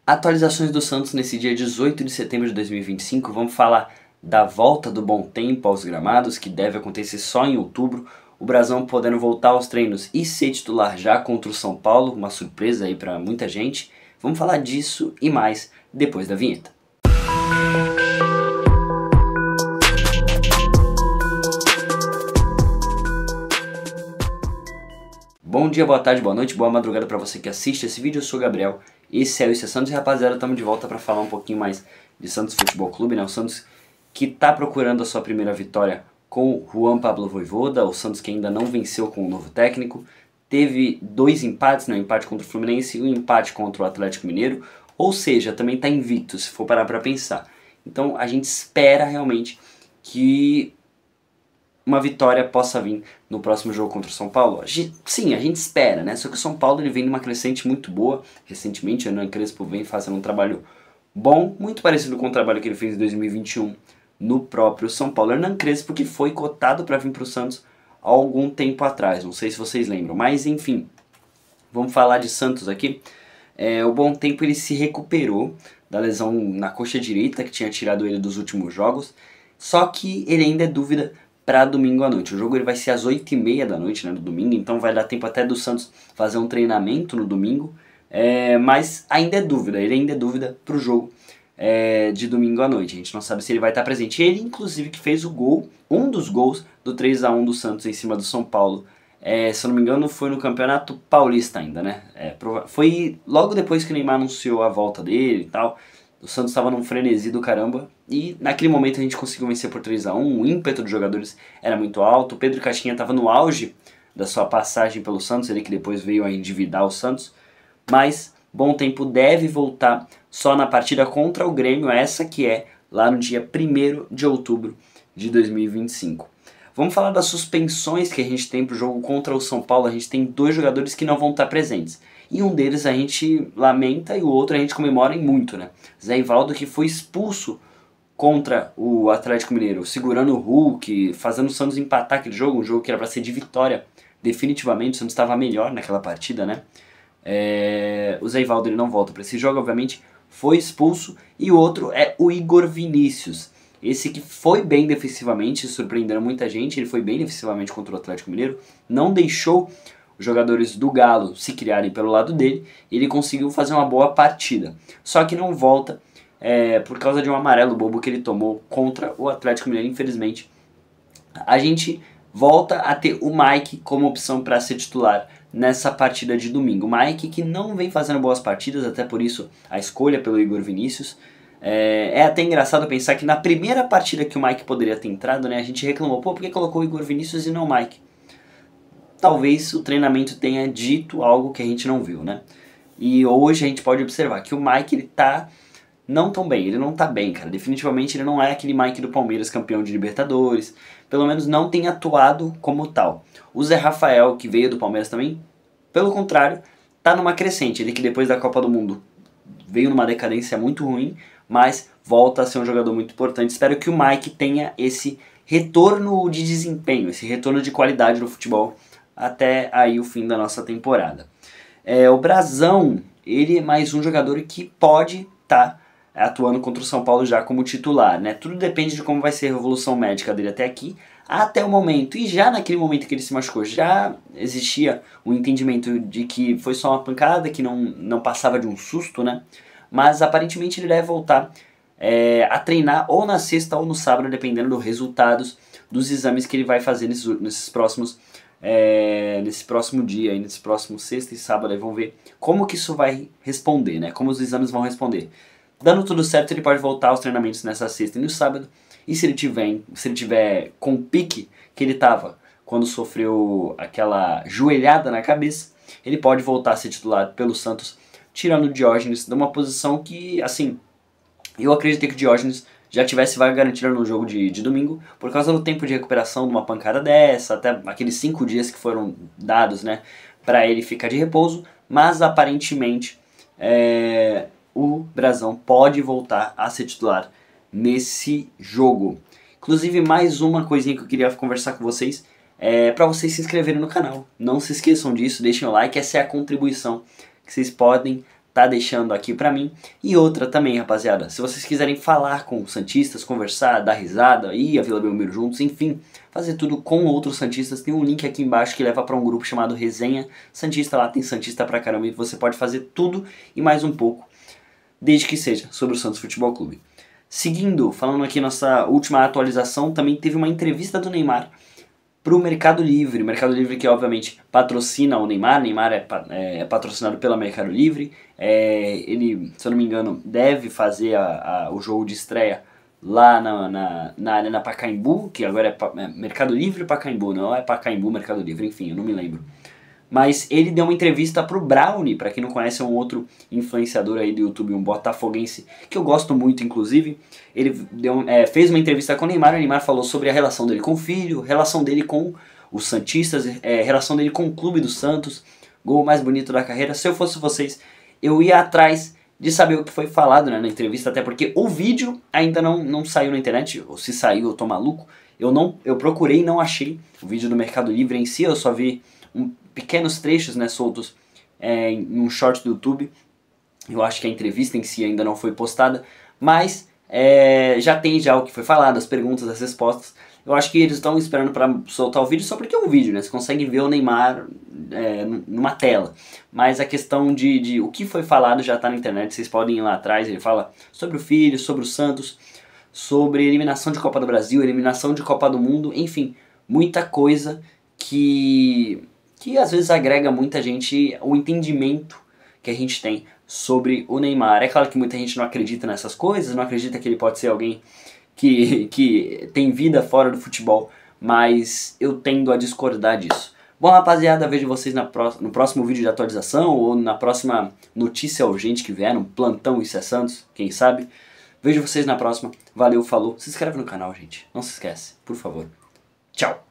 Atualizações do Santos nesse dia 18 de setembro de 2025. Vamos falar da volta do bom tempo aos gramados, que deve acontecer só em outubro. O Brasão podendo voltar aos treinos e ser titular já contra o São Paulo, uma surpresa aí para muita gente. Vamos falar disso e mais depois da vinheta. Bom dia, boa tarde, boa noite, boa madrugada para você que assiste esse vídeo. Eu sou o Gabriel, esse é o Isso é Santos e rapaziada, estamos de volta para falar um pouquinho mais de Santos Futebol Clube, né? O Santos que está procurando a sua primeira vitória com o Juan Pablo Vojvoda, o Santos que ainda não venceu com o novo técnico, teve dois empates, né? Um empate contra o Fluminense e um empate contra o Atlético Mineiro, ou seja, também está invicto, se for parar para pensar. Então a gente espera realmente que uma vitória possa vir no próximo jogo contra o São Paulo? Sim, a gente espera, né? Só que o São Paulo ele vem numa crescente muito boa. Recentemente, o Hernan Crespo vem fazendo um trabalho bom, muito parecido com o trabalho que ele fez em 2021 no próprio São Paulo. Hernan Crespo que foi cotado para vir para o Santos há algum tempo atrás, não sei se vocês lembram. Mas enfim, vamos falar de Santos aqui. O Bom Tempo ele se recuperou da lesão na coxa direita que tinha tirado ele dos últimos jogos. Só que ele ainda é dúvida para domingo à noite. O jogo ele vai ser às 8h30 da noite, né, no domingo, então vai dar tempo até do Santos fazer um treinamento no domingo, mas ainda é dúvida, ele ainda é dúvida para o jogo de domingo à noite. A gente não sabe se ele vai estar presente. Ele, inclusive, que fez o gol, um dos gols do 3-1 do Santos em cima do São Paulo. Se eu não me engano, foi no Campeonato Paulista ainda, né? Foi logo depois que o Neymar anunciou a volta dele e tal. O Santos estava num frenesi do caramba e naquele momento a gente conseguiu vencer por 3-1, o ímpeto dos jogadores era muito alto, o Pedro Caixinha estava no auge da sua passagem pelo Santos, ele que depois veio a endividar o Santos, mas Bom Tempo deve voltar só na partida contra o Grêmio, essa que é lá no dia 1º de outubro de 2025. Vamos falar das suspensões que a gente tem para o jogo contra o São Paulo. A gente tem dois jogadores que não vão estar presentes. E um deles a gente lamenta e o outro a gente comemora em muito, né? Zé Ivaldo que foi expulso contra o Atlético Mineiro, segurando o Hulk, fazendo o Santos empatar aquele jogo, um jogo que era para ser de vitória. Definitivamente o Santos estava melhor naquela partida, né? O Zé Ivaldo ele não volta para esse jogo, obviamente, foi expulso. E o outro é o Igor Vinícius. Esse que foi bem defensivamente, surpreendendo muita gente, ele foi bem defensivamente contra o Atlético Mineiro, não deixou os jogadores do Galo se criarem pelo lado dele, ele conseguiu fazer uma boa partida. Só que não volta por causa de um amarelo bobo que ele tomou contra o Atlético Mineiro, infelizmente. A gente volta a ter o Mike como opção para ser titular nessa partida de domingo. O Mike que não vem fazendo boas partidas, até por isso a escolha pelo Igor Vinícius. É até engraçado pensar que na primeira partida que o Mike poderia ter entrado, né, a gente reclamou, por que colocou o Igor Vinícius e não o Mike? Talvez o treinamento tenha dito algo que a gente não viu, né? E hoje a gente pode observar que o Mike ele tá não tão bem, ele não tá bem, cara. Definitivamente ele não é aquele Mike do Palmeiras, campeão de Libertadores, pelo menos não tem atuado como tal. O Zé Rafael, que veio do Palmeiras também, pelo contrário, tá numa crescente. Ele que depois da Copa do Mundo veio numa decadência muito ruim, mas volta a ser um jogador muito importante. Espero que o Mike tenha esse retorno de desempenho, esse retorno de qualidade no futebol até aí o fim da nossa temporada. O Brasão, ele é mais um jogador que pode estar atuando contra o São Paulo já como titular, né? Tudo depende de como vai ser a evolução médica dele até aqui, até o momento. E já naquele momento que ele se machucou, já existia um entendimento de que foi só uma pancada, que não passava de um susto, né? Mas aparentemente ele deve voltar a treinar ou na sexta ou no sábado, dependendo dos resultados dos exames que ele vai fazer nesse próximo dia, nesse próximo sexta e sábado. Aí vão ver como que isso vai responder, né? Como os exames vão responder. Dando tudo certo, ele pode voltar aos treinamentos nessa sexta e no sábado. E se ele tiver com o pique que ele estava quando sofreu aquela joelhada na cabeça, ele pode voltar a ser titular pelo Santos, tirando o Diógenes de uma posição que, assim, eu acreditei que o Diógenes já tivesse vaga garantida no jogo de domingo, por causa do tempo de recuperação de uma pancada dessa, até aqueles 5 dias que foram dados, né, para ele ficar de repouso, mas aparentemente o Brasão pode voltar a ser titular nesse jogo. Inclusive, mais uma coisinha que eu queria conversar com vocês, para vocês se inscreverem no canal. Não se esqueçam disso, deixem o like, essa é a contribuição que vocês podem tá deixando aqui pra mim. E outra também, rapaziada, se vocês quiserem falar com santistas, conversar, dar risada, ir a Vila Belmiro juntos, enfim, fazer tudo com outros santistas, tem um link aqui embaixo que leva pra um grupo chamado Resenha Santista. Lá tem santista pra caramba e você pode fazer tudo e mais um pouco, desde que seja sobre o Santos Futebol Clube. Seguindo, falando aqui nossa última atualização, também teve uma entrevista do Neymar pro Mercado Livre. O Mercado Livre que obviamente patrocina o Neymar. Neymar é patrocinado pela Mercado Livre. Ele, se eu não me engano, deve fazer o jogo de estreia lá na Arena Pacaembu, que agora é Mercado Livre Pacaembu, não é Pacaembu Mercado Livre, enfim, eu não me lembro. Mas ele deu uma entrevista pro Brownie, pra quem não conhece, é um outro influenciador aí do YouTube, um botafoguense, que eu gosto muito, inclusive. Ele fez uma entrevista com o Neymar falou sobre a relação dele com o filho, relação dele com os santistas, relação dele com o clube do Santos, gol mais bonito da carreira. Se eu fosse vocês, eu ia atrás de saber o que foi falado, né, na entrevista, até porque o vídeo ainda não saiu na internet, ou se saiu eu tô maluco. Eu procurei e não achei o vídeo do Mercado Livre em si, eu só vi pequenos trechos, né, soltos em um short do YouTube. Eu acho que a entrevista em si ainda não foi postada, mas já tem o que foi falado, as perguntas, as respostas. Eu acho que eles estão esperando para soltar o vídeo só porque é um vídeo, né? Você consegue ver o Neymar numa tela. Mas a questão de o que foi falado já está na internet, vocês podem ir lá atrás. Ele fala sobre o filho, sobre o Santos, sobre eliminação de Copa do Brasil, eliminação de Copa do Mundo, enfim, muita coisa que às vezes agrega muita gente o entendimento que a gente tem sobre o Neymar. É claro que muita gente não acredita nessas coisas, não acredita que ele pode ser alguém que tem vida fora do futebol, mas eu tendo a discordar disso. Bom, rapaziada, vejo vocês no próximo vídeo de atualização ou na próxima notícia urgente que vier, um plantão Isso é Santos, quem sabe. Vejo vocês na próxima. Valeu, falou. Se inscreve no canal, gente. Não se esquece, por favor. Tchau.